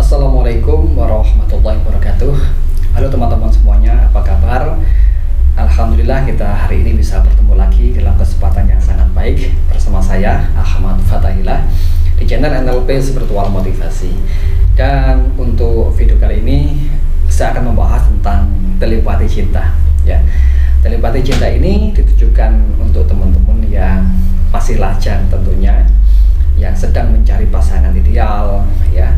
Assalamualaikum warahmatullahi wabarakatuh. Halo teman-teman semuanya, apa kabar? Alhamdulillah kita hari ini bisa bertemu lagi dalam kesempatan yang sangat baik bersama saya Ahmad Fatahillah di channel NLP Spiritual Motivasi. Dan untuk video kali ini saya akan membahas tentang telepati cinta. Ya, telepati cinta ini ditujukan untuk teman-teman yang masih lajang tentunya, yang sedang mencari pasangan ideal, ya.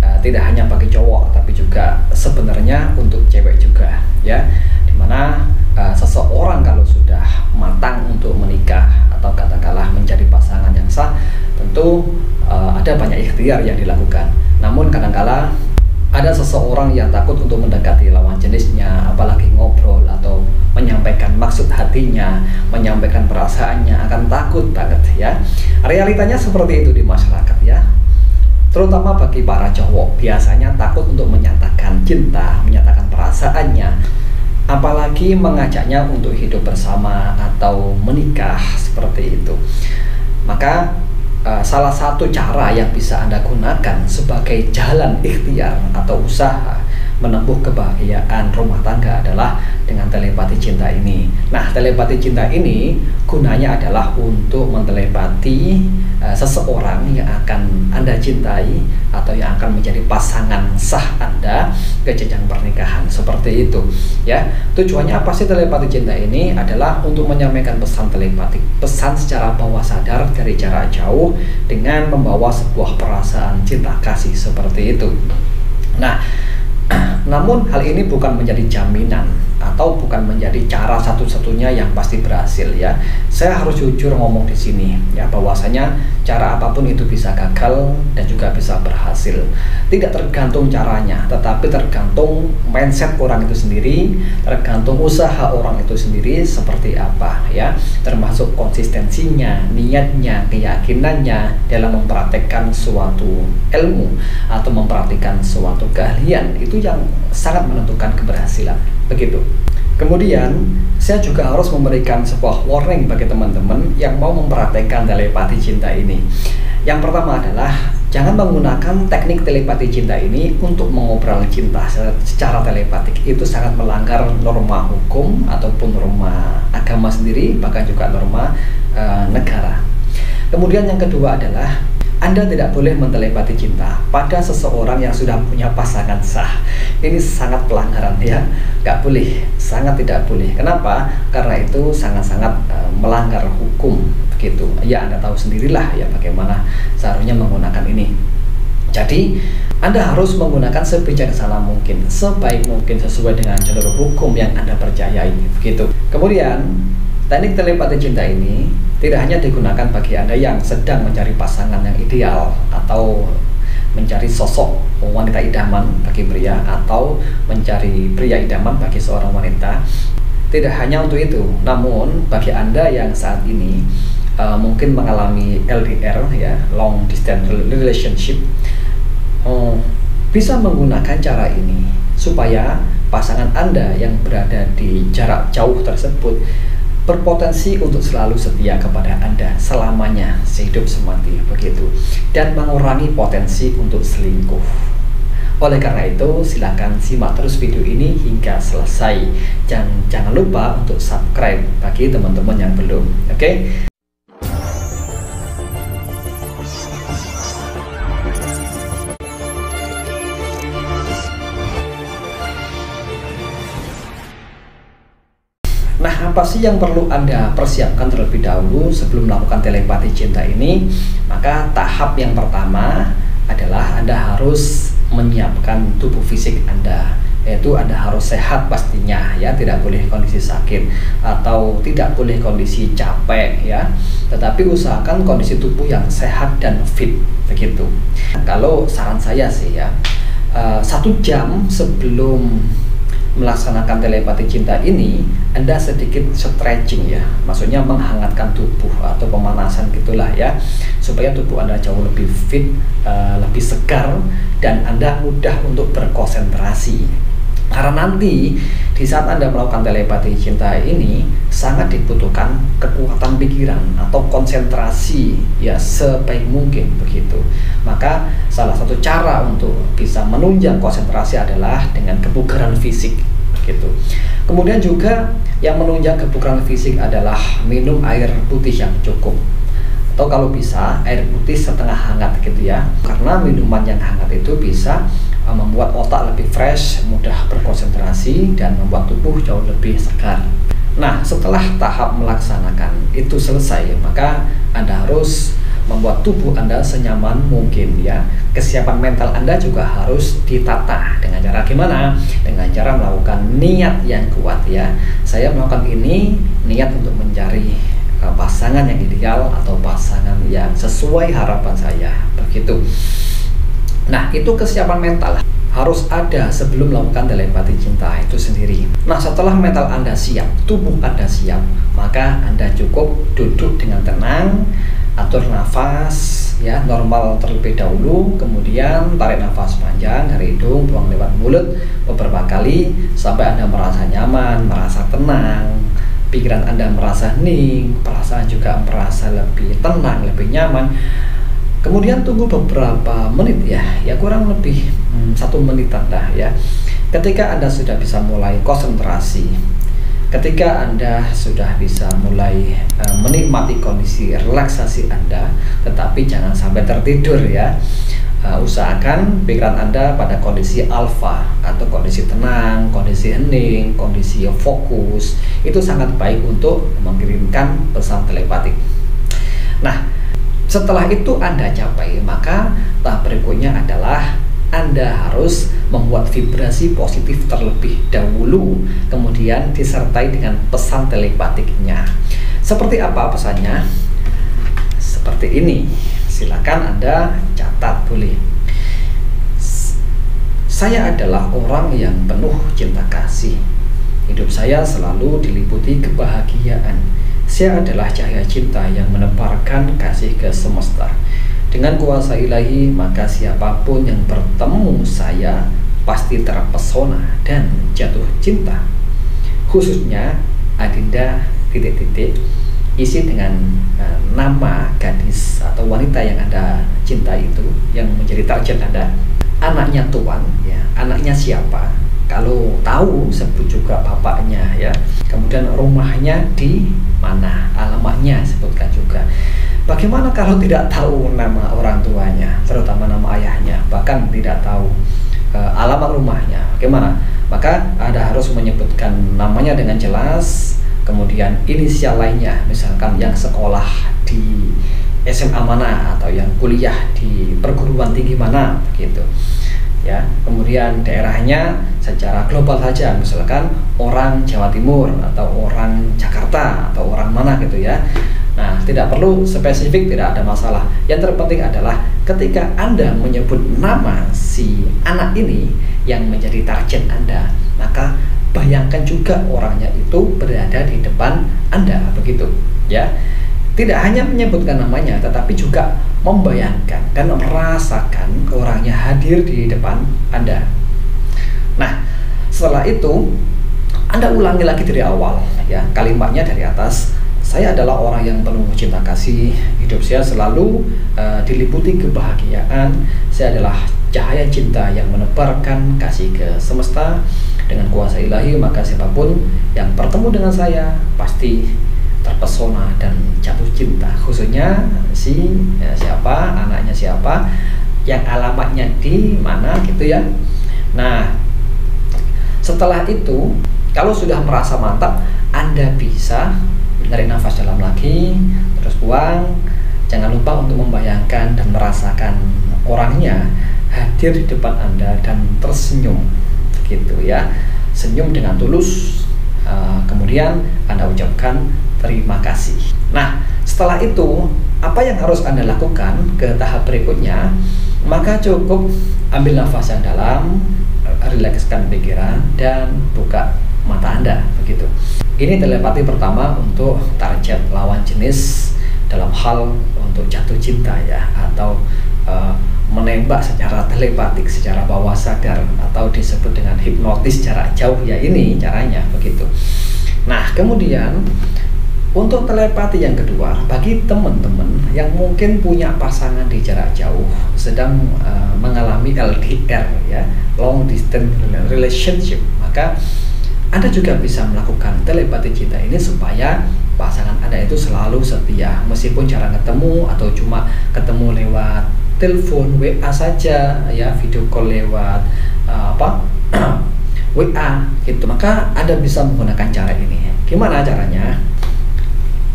Tidak hanya bagi cowok tapi juga sebenarnya untuk cewek juga, ya, dimana seseorang kalau sudah matang untuk menikah atau katakanlah menjadi pasangan yang sah, tentu ada banyak ikhtiar yang dilakukan. Namun kadangkala ada seseorang yang takut untuk mendekati lawan jenisnya, apalagi ngobrol atau menyampaikan maksud hatinya, menyampaikan perasaannya, akan takut banget, ya. Realitanya seperti itu di masyarakat, ya. Terutama bagi para cowok, biasanya takut untuk menyatakan cinta, menyatakan perasaannya, apalagi mengajaknya untuk hidup bersama atau menikah seperti itu. Maka salah satu cara yang bisa Anda gunakan sebagai jalan ikhtiar atau usaha menempuh kebahagiaan rumah tangga adalah dengan telepati cinta ini. Nah, telepati cinta ini gunanya adalah untuk mentelepati seseorang yang akan Anda cintai atau yang akan menjadi pasangan sah Anda ke jenjang pernikahan, seperti itu, ya. Tujuannya apa sih telepati cinta ini? Adalah untuk menyampaikan pesan telepatik, pesan secara bawah sadar dari jarak jauh dengan membawa sebuah perasaan cinta kasih, seperti itu. Nah, namun hal ini bukan menjadi jaminan atau bukan menjadi cara satu-satunya yang pasti berhasil, ya. Saya harus jujur ngomong di sini, ya, bahwasanya cara apapun itu bisa gagal dan juga bisa berhasil. Tidak tergantung caranya, tetapi tergantung mindset orang itu sendiri, tergantung usaha orang itu sendiri seperti apa, ya. Termasuk konsistensinya, niatnya, keyakinannya dalam mempraktekkan suatu ilmu atau mempraktikkan suatu keahlian, itu yang sangat menentukan keberhasilan, begitu. Kemudian saya juga harus memberikan sebuah warning bagi teman-teman yang mau mempraktekkan telepati cinta ini. Yang pertama adalah jangan menggunakan teknik telepati cinta ini untuk mengobrol cinta secara telepatik. Itu sangat melanggar norma hukum ataupun norma agama sendiri, bahkan juga norma negara. Kemudian yang kedua adalah Anda tidak boleh mentelepati cinta pada seseorang yang sudah punya pasangan sah. Ini sangat pelanggaran, ya. Nggak boleh, sangat tidak boleh. Kenapa? Karena itu sangat-sangat melanggar hukum, begitu. Ya, Anda tahu sendirilah, ya, bagaimana seharusnya menggunakan ini. Jadi Anda harus menggunakan sebijaksana mungkin, sebaik mungkin sesuai dengan jalur hukum yang Anda percayai, begitu. Kemudian teknik telepati cinta ini tidak hanya digunakan bagi Anda yang sedang mencari pasangan yang ideal atau mencari sosok wanita idaman bagi pria atau mencari pria idaman bagi seorang wanita. Tidak hanya untuk itu, namun bagi Anda yang saat ini mungkin mengalami LDR, ya, long distance relationship, bisa menggunakan cara ini supaya pasangan Anda yang berada di jarak jauh tersebut berpotensi untuk selalu setia kepada Anda selamanya, sehidup semati, begitu, dan mengurangi potensi untuk selingkuh. Oleh karena itu, silakan simak terus video ini hingga selesai. Jangan lupa untuk subscribe bagi teman-teman yang belum, oke? Nah, apa sih yang perlu Anda persiapkan terlebih dahulu sebelum melakukan telepati cinta ini? Maka tahap yang pertama adalah Anda harus menyiapkan tubuh fisik Anda, yaitu Anda harus sehat pastinya, ya, tidak boleh kondisi sakit atau tidak boleh kondisi capek, ya, tetapi usahakan kondisi tubuh yang sehat dan fit, begitu. Kalau saran saya sih, ya, 1 jam sebelum melaksanakan telepati cinta ini, Anda sedikit stretching, ya, maksudnya menghangatkan tubuh atau pemanasan gitulah, ya, supaya tubuh Anda jauh lebih fit, lebih segar, dan Anda mudah untuk berkonsentrasi. Karena nanti di saat Anda melakukan telepati cinta ini sangat dibutuhkan kekuatan pikiran atau konsentrasi, ya, sebaik mungkin, begitu. Maka salah satu cara untuk bisa menunjang konsentrasi adalah dengan kebugaran fisik gitu. Kemudian juga yang menunjang kebugaran fisik adalah minum air putih yang cukup, atau kalau bisa air putih setengah hangat gitu ya, karena minuman yang hangat itu bisa membuat otak lebih fresh, mudah berkonsentrasi, dan membuat tubuh jauh lebih segar. Nah, setelah tahap melaksanakan itu selesai, maka Anda harus membuat tubuh Anda senyaman mungkin ya. Kesiapan mental Anda juga harus ditata. Dengan cara gimana? Dengan cara melakukan niat yang kuat ya. Saya melakukan ini niat untuk mencari pasangan yang ideal atau pasangan yang sesuai harapan saya, begitu. Nah, itu kesiapan mental harus ada sebelum melakukan telepati cinta itu sendiri. Nah, setelah mental Anda siap, tubuh Anda siap, maka Anda cukup duduk dengan tenang, atur nafas ya, normal terlebih dahulu, kemudian tarik nafas panjang dari hidung, buang lewat mulut beberapa kali sampai Anda merasa nyaman, merasa tenang, pikiran Anda merasa hening, perasaan juga merasa lebih tenang, lebih nyaman. Kemudian tunggu beberapa menit ya kurang lebih 1 menitan lah ya. Ketika Anda sudah bisa mulai konsentrasi, ketika Anda sudah bisa mulai menikmati kondisi relaksasi Anda, tetapi jangan sampai tertidur ya. Usahakan pikiran Anda pada kondisi alfa atau kondisi tenang, kondisi hening, kondisi fokus. Itu sangat baik untuk mengirimkan pesan telepatik. Nah, setelah itu Anda capai, maka tahap berikutnya adalah Anda harus membuat vibrasi positif terlebih dahulu, kemudian disertai dengan pesan telepatiknya. Seperti apa pesannya? Seperti ini. Silakan Anda catat, boleh. Saya adalah orang yang penuh cinta kasih. Hidup saya selalu diliputi kebahagiaan. Saya adalah cahaya cinta yang menebarkan kasih ke semesta. Dengan kuasa ilahi, maka siapapun yang bertemu saya pasti terpesona dan jatuh cinta. Khususnya Adinda ... isi dengan nama gadis atau wanita yang Anda cintai itu, yang menjadi target Anda. Anaknya Tuan ya, anaknya siapa? Kalau tahu, sebut juga bapaknya ya. Kemudian rumahnya di mana, alamatnya sebutkan juga. Bagaimana kalau tidak tahu nama orang tuanya, terutama nama ayahnya, bahkan tidak tahu alamat rumahnya? Bagaimana? Maka Anda harus menyebutkan namanya dengan jelas, kemudian inisial lainnya, misalkan yang sekolah di SMA mana atau yang kuliah di perguruan tinggi mana, begitu. Ya, kemudian daerahnya secara global saja, misalkan orang Jawa Timur atau orang Jakarta atau orang mana gitu ya. Nah, tidak perlu spesifik, tidak ada masalah. Yang terpenting adalah ketika Anda menyebut nama si anak ini yang menjadi target Anda, maka bayangkan juga orangnya itu berada di depan Anda, begitu ya. Tidak hanya menyebutkan namanya, tetapi juga membayangkan dan merasakan orangnya hadir di depan Anda. Nah, setelah itu Anda ulangi lagi dari awal ya, kalimatnya dari atas. Saya adalah orang yang penuh cinta kasih. Hidup saya selalu diliputi kebahagiaan. Saya adalah cahaya cinta yang menebarkan kasih ke semesta. Dengan kuasa ilahi, maka siapapun yang bertemu dengan saya pasti terpesona dan jatuh cinta. Khususnya siapa, anaknya siapa, yang alamatnya di mana gitu ya. Nah, setelah itu kalau sudah merasa mantap, Anda bisa menarik nafas dalam lagi, terus buang. Jangan lupa untuk membayangkan dan merasakan orangnya hadir di depan Anda dan tersenyum, gitu ya. Senyum dengan tulus. Kemudian Anda ucapkan terima kasih. Nah, setelah itu apa yang harus Anda lakukan ke tahap berikutnya? Maka cukup ambil nafas yang dalam, rilekskan pikiran, dan buka mata Anda, begitu. Ini telepati pertama untuk target lawan jenis dalam hal untuk jatuh cinta ya, atau menembak secara telepatik, secara bawah sadar, atau disebut dengan hipnotis jarak jauh ya. Ini caranya, begitu. Nah, kemudian Untuk telepati yang kedua, bagi teman-teman yang mungkin punya pasangan di jarak jauh, sedang mengalami LDR ya, long distance relationship, maka Anda juga bisa melakukan telepati cinta ini supaya pasangan Anda itu selalu setia, meskipun jarang ketemu atau cuma ketemu lewat telepon, WA saja ya, video call lewat WA gitu. Maka Anda bisa menggunakan cara ini. Gimana caranya?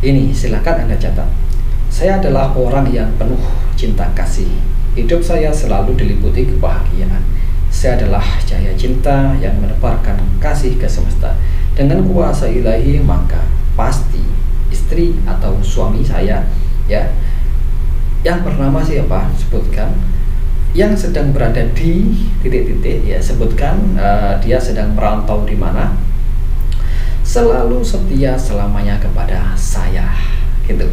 Ini silakan Anda catat. Saya adalah orang yang penuh cinta kasih. Hidup saya selalu diliputi kebahagiaan. Saya adalah cahaya cinta yang menebarkan kasih ke semesta. Dengan kuasa ilahi maka pasti istri atau suami saya ya, yang bernama siapa? Sebutkan. Yang sedang berada di titik-titik ya, sebutkan dia sedang merantau di mana. Selalu setia selamanya kepada saya gitu.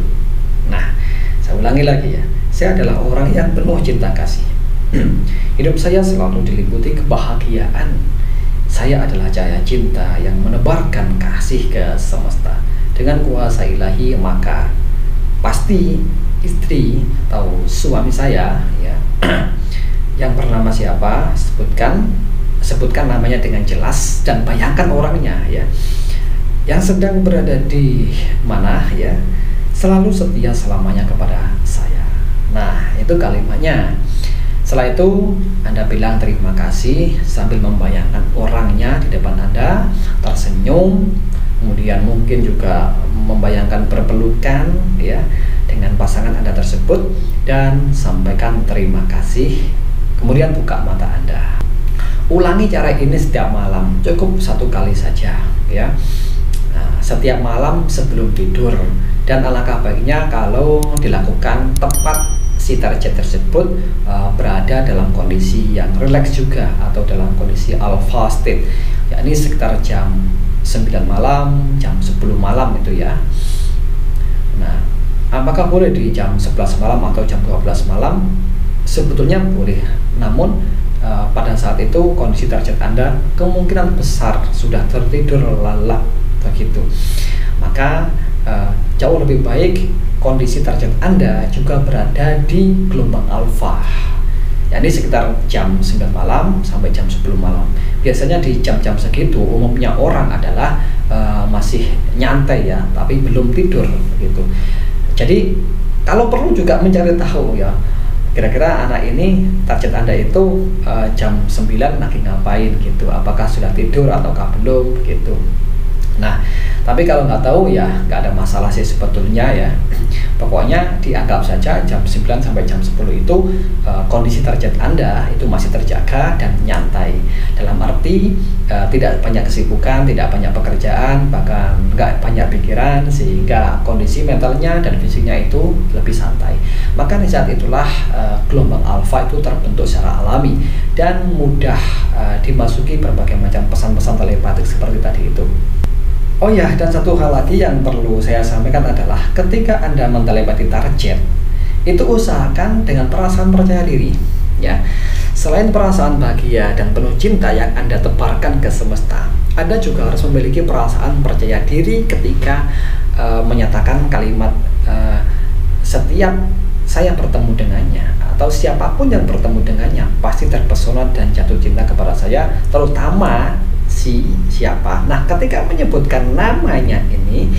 Nah, saya ulangi lagi ya. Saya adalah orang yang penuh cinta kasih. Hidup saya selalu diliputi kebahagiaan. Saya adalah cahaya cinta yang menebarkan kasih ke semesta. Dengan kuasa ilahi maka pasti istri atau suami saya ya yang bernama siapa, sebutkan namanya dengan jelas dan bayangkan orangnya ya, yang sedang berada di mana ya, selalu setia selamanya kepada saya. Nah, itu kalimatnya. Setelah itu Anda bilang terima kasih sambil membayangkan orangnya di depan Anda, tersenyum, kemudian mungkin juga membayangkan berpelukan ya dengan pasangan Anda tersebut, dan sampaikan terima kasih. Kemudian buka mata Anda. Ulangi cara ini setiap malam, cukup 1 kali saja ya. Setiap malam sebelum tidur, dan alangkah baiknya kalau dilakukan tepat si target tersebut berada dalam kondisi yang rileks juga, atau dalam kondisi alpha state, yakni sekitar jam 9 malam, jam 10 malam itu ya. Nah, apakah boleh di jam 11 malam atau jam 12 malam? Sebetulnya boleh, namun pada saat itu kondisi target Anda kemungkinan besar sudah tertidur lelap begitu. Maka jauh lebih baik kondisi target Anda juga berada di gelombang alfa, yakni sekitar jam 9 malam sampai jam 10 malam. Biasanya di jam-jam segitu umumnya orang adalah masih nyantai ya, tapi belum tidur begitu. Jadi kalau perlu juga mencari tahu ya, kira-kira anak ini target Anda itu jam 9 lagi ngapain gitu, apakah sudah tidur ataukah belum begitu. Nah, tapi kalau nggak tahu ya nggak ada masalah sih sebetulnya ya. Pokoknya dianggap saja jam 9 sampai jam 10 itu kondisi target Anda itu masih terjaga dan nyantai. Dalam arti tidak banyak kesibukan, tidak banyak pekerjaan, bahkan nggak banyak pikiran, sehingga kondisi mentalnya dan fisiknya itu lebih santai. Maka di saat itulah gelombang alfa itu terbentuk secara alami dan mudah dimasuki berbagai macam pesan-pesan telepatik seperti tadi itu. Oh ya, dan satu hal lagi yang perlu saya sampaikan adalah ketika Anda mentelepati target, itu usahakan dengan perasaan percaya diri ya. Selain perasaan bahagia dan penuh cinta yang Anda tebarkan ke semesta, Anda juga harus memiliki perasaan percaya diri ketika menyatakan kalimat setiap saya bertemu dengannya, atau siapapun yang bertemu dengannya pasti terpesona dan jatuh cinta kepada saya, terutama siapa. Nah, ketika menyebutkan namanya ini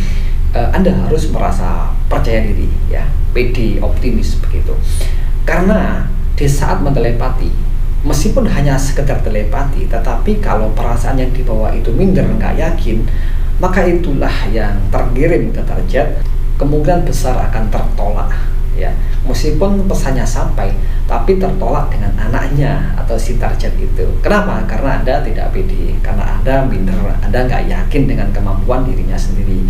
Anda harus merasa percaya diri ya, pede, optimis begitu. Karena di saat mentelepati, meskipun hanya sekedar telepati, tetapi kalau perasaan yang dibawa itu minder, nggak yakin, maka itulah yang terkirim ke target kemungkinan besar akan tertolak ya. Meskipun pesannya sampai, tapi tertolak dengan anaknya atau si target itu. Kenapa? Karena Anda tidak pede, karena Anda minder, Anda nggak yakin dengan kemampuan dirinya sendiri.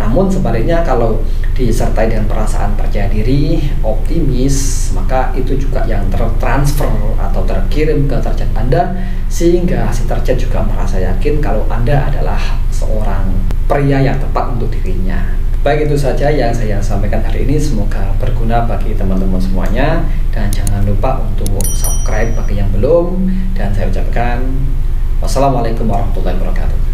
Namun sebaliknya kalau disertai dengan perasaan percaya diri, optimis, maka itu juga yang tertransfer atau terkirim ke target Anda, sehingga si target juga merasa yakin kalau Anda adalah seorang pria yang tepat untuk dirinya. Baik, itu saja yang saya sampaikan hari ini, semoga berguna bagi teman-teman semuanya, dan jangan lupa untuk subscribe bagi yang belum, dan saya ucapkan wassalamualaikum warahmatullahi wabarakatuh.